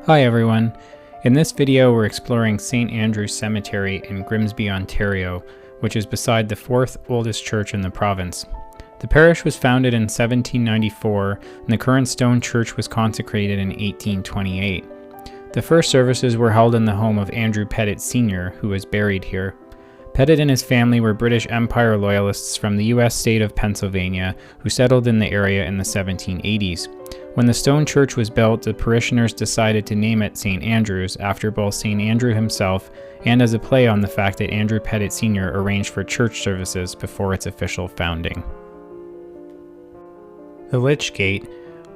Hi everyone. In this video we're exploring St. Andrew's Cemetery in Grimsby, Ontario, which is beside the fourth oldest church in the province. The parish was founded in 1794 and the current stone church was consecrated in 1828. The first services were held in the home of Andrew Pettit Sr., who is buried here. Pettit and his family were British Empire Loyalists from the US state of Pennsylvania who settled in the area in the 1780s. When the stone church was built, the parishioners decided to name it St. Andrew's after both St. Andrew himself and as a play on the fact that Andrew Pettit Sr. arranged for church services before its official founding. The Lich Gate,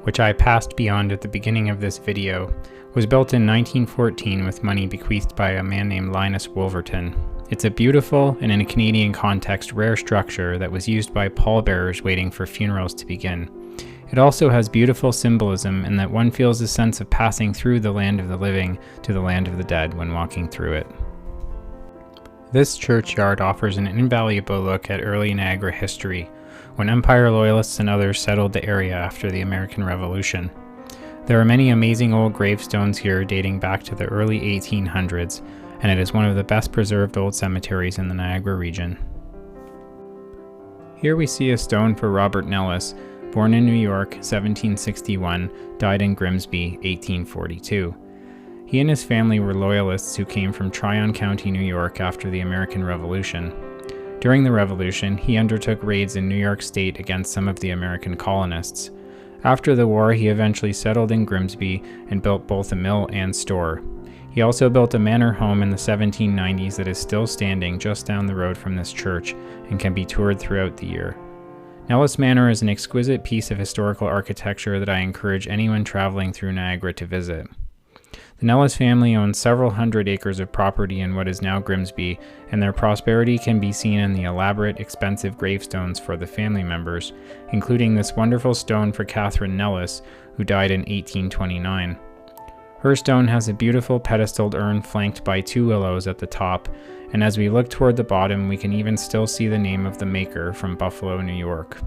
which I passed beyond at the beginning of this video, was built in 1914 with money bequeathed by a man named Linus Wolverton. It's a beautiful and in a Canadian context rare structure that was used by pallbearers waiting for funerals to begin. It also has beautiful symbolism in that one feels a sense of passing through the land of the living to the land of the dead when walking through it. This churchyard offers an invaluable look at early Niagara history, when Empire Loyalists and others settled the area after the American Revolution. There are many amazing old gravestones here dating back to the early 1800s, and it is one of the best preserved old cemeteries in the Niagara region. Here we see a stone for Robertnellis, born in New York, 1761, died in Grimsby, 1842. He and his family were Loyalists who came from Tryon County, New York after the American Revolution. During the Revolution, he undertook raids in New York State against some of the American colonists. After the war, he eventually settled in Grimsby and built both a mill and store. He also built a manor home in the 1790s that is still standing just down the road from this church and can be toured throughout the year. Nellis Manor is an exquisite piece of historical architecture that I encourage anyone traveling through Niagara to visit. The Nellis family owns several hundred acres of property in what is now Grimsby, and their prosperity can be seen in the elaborate, expensive gravestones for the family members, including this wonderful stone for Catherine Nellis, who died in 1829. Her stone has a beautiful pedestaled urn flanked by two willows at the top, and as we look toward the bottom, we can even still see the name of the maker from Buffalo, New York.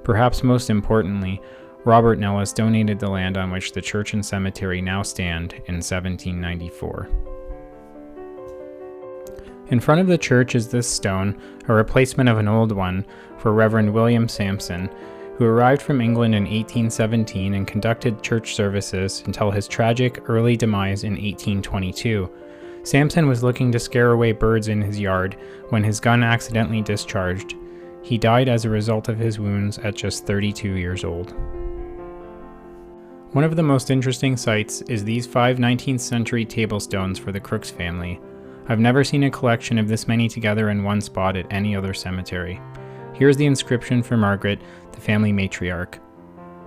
Perhaps most importantly, Robertnellis donated the land on which the church and cemetery now stand in 1794. In front of the church is this stone, a replacement of an old one, for Reverend William Sampson, who arrived from England in 1817 and conducted church services until his tragic early demise in 1822. Sampson was looking to scare away birds in his yard when his gun accidentally discharged. He died as a result of his wounds at just 32 years old. One of the most interesting sights is these 5 19th century table stones for the Crooks family. I've never seen a collection of this many together in one spot at any other cemetery. Here's the inscription for Margaret, the family matriarch.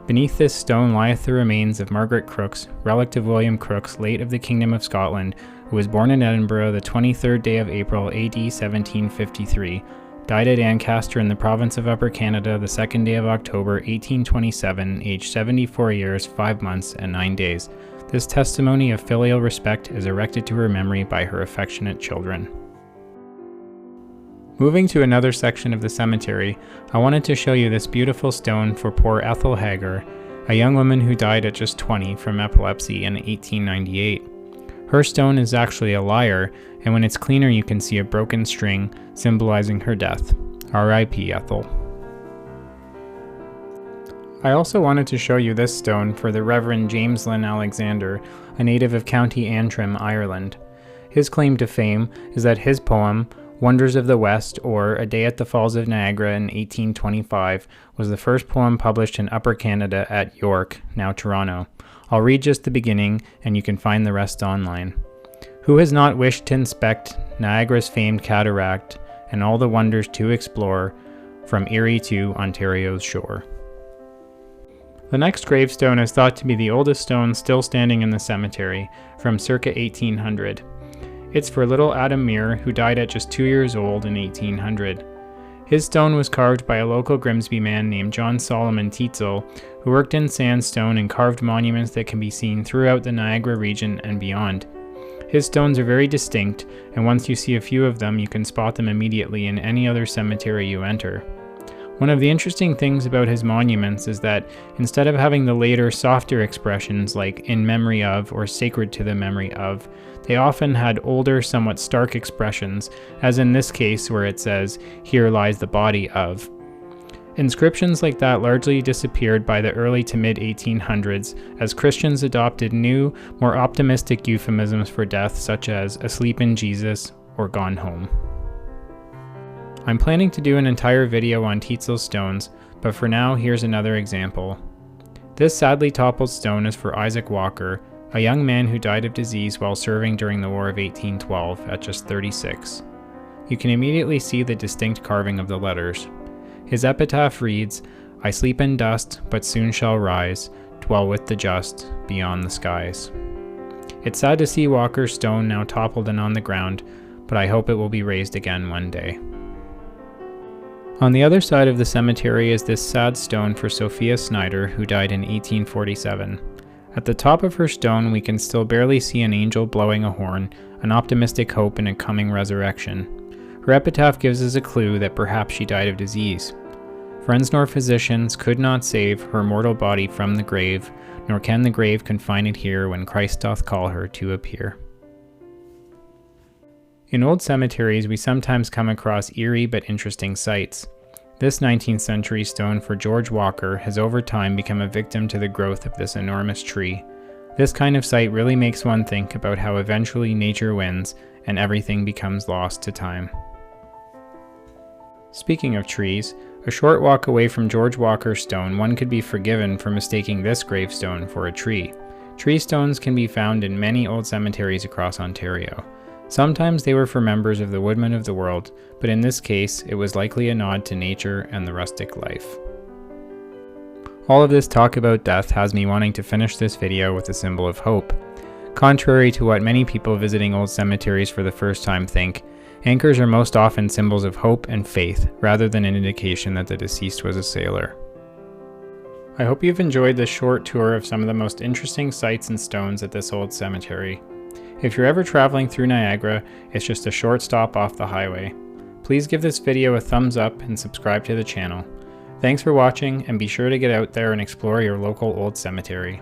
Beneath this stone lieth the remains of Margaret Crooks, relict of William Crooks, late of the Kingdom of Scotland, who was born in Edinburgh the 23rd day of April AD 1753, died at Ancaster in the province of Upper Canada the 2nd day of October 1827, aged 74 years, 5 months, and 9 days. This testimony of filial respect is erected to her memory by her affectionate children. Moving to another section of the cemetery, I wanted to show you this beautiful stone for poor Ethel Hagar, a young woman who died at just 20 from epilepsy in 1898. Her stone is actually a lyre, and when it's cleaner you can see a broken string symbolizing her death. R.I.P. Ethel. I also wanted to show you this stone for the Reverend James Lynn Alexander, a native of County Antrim, Ireland. His claim to fame is that his poem, Wonders of the West, or A Day at the Falls of Niagara in 1825, was the first poem published in Upper Canada at York, now Toronto. I'll read just the beginning, and you can find the rest online. Who has not wished to inspect Niagara's famed cataract, and all the wonders to explore, from Erie to Ontario's shore? The next gravestone is thought to be the oldest stone still standing in the cemetery, from circa 1800. It's for little Adam Mear, who died at just 2 years old in 1800. His stone was carved by a local Grimsby man named John Solomon Tietzel, who worked in sandstone and carved monuments that can be seen throughout the Niagara region and beyond. His stones are very distinct, and once you see a few of them, you can spot them immediately in any other cemetery you enter. One of the interesting things about his monuments is that instead of having the later, softer expressions like in memory of or sacred to the memory of, they often had older, somewhat stark expressions, as in this case where it says, "Here lies the body of." Inscriptions like that largely disappeared by the early to mid-1800s as Christians adopted new, more optimistic euphemisms for death such as "asleep in Jesus" or "gone home." I'm planning to do an entire video on Tetzel stones, but for now here's another example. This sadly toppled stone is for Isaac Walker, a young man who died of disease while serving during the War of 1812 at just 36. You can immediately see the distinct carving of the letters. His epitaph reads, "I sleep in dust, but soon shall rise, dwell with the just, beyond the skies." It's sad to see Walker's stone now toppled and on the ground, but I hope it will be raised again one day. On the other side of the cemetery is this sad stone for Sophia Snyder, who died in 1847. At the top of her stone we can still barely see an angel blowing a horn, an optimistic hope in a coming resurrection. Her epitaph gives us a clue that perhaps she died of disease. Friends nor physicians could not save her mortal body from the grave, nor can the grave confine it here when Christ doth call her to appear. In old cemeteries, we sometimes come across eerie but interesting sights. This 19th century stone for George Walker has over time become a victim to the growth of this enormous tree. This kind of sight really makes one think about how eventually nature wins and everything becomes lost to time. Speaking of trees, a short walk away from George Walker's stone, one could be forgiven for mistaking this gravestone for a tree. Tree stones can be found in many old cemeteries across Ontario. Sometimes they were for members of the woodmen of the world, but in this case, it was likely a nod to nature and the rustic life. All of this talk about death has me wanting to finish this video with a symbol of hope. Contrary to what many people visiting old cemeteries for the first time think, anchors are most often symbols of hope and faith, rather than an indication that the deceased was a sailor. I hope you've enjoyed this short tour of some of the most interesting sights and stones at this old cemetery. If you're ever traveling through Niagara, it's just a short stop off the highway. Please give this video a thumbs up and subscribe to the channel. Thanks for watching, and be sure to get out there and explore your local old cemetery.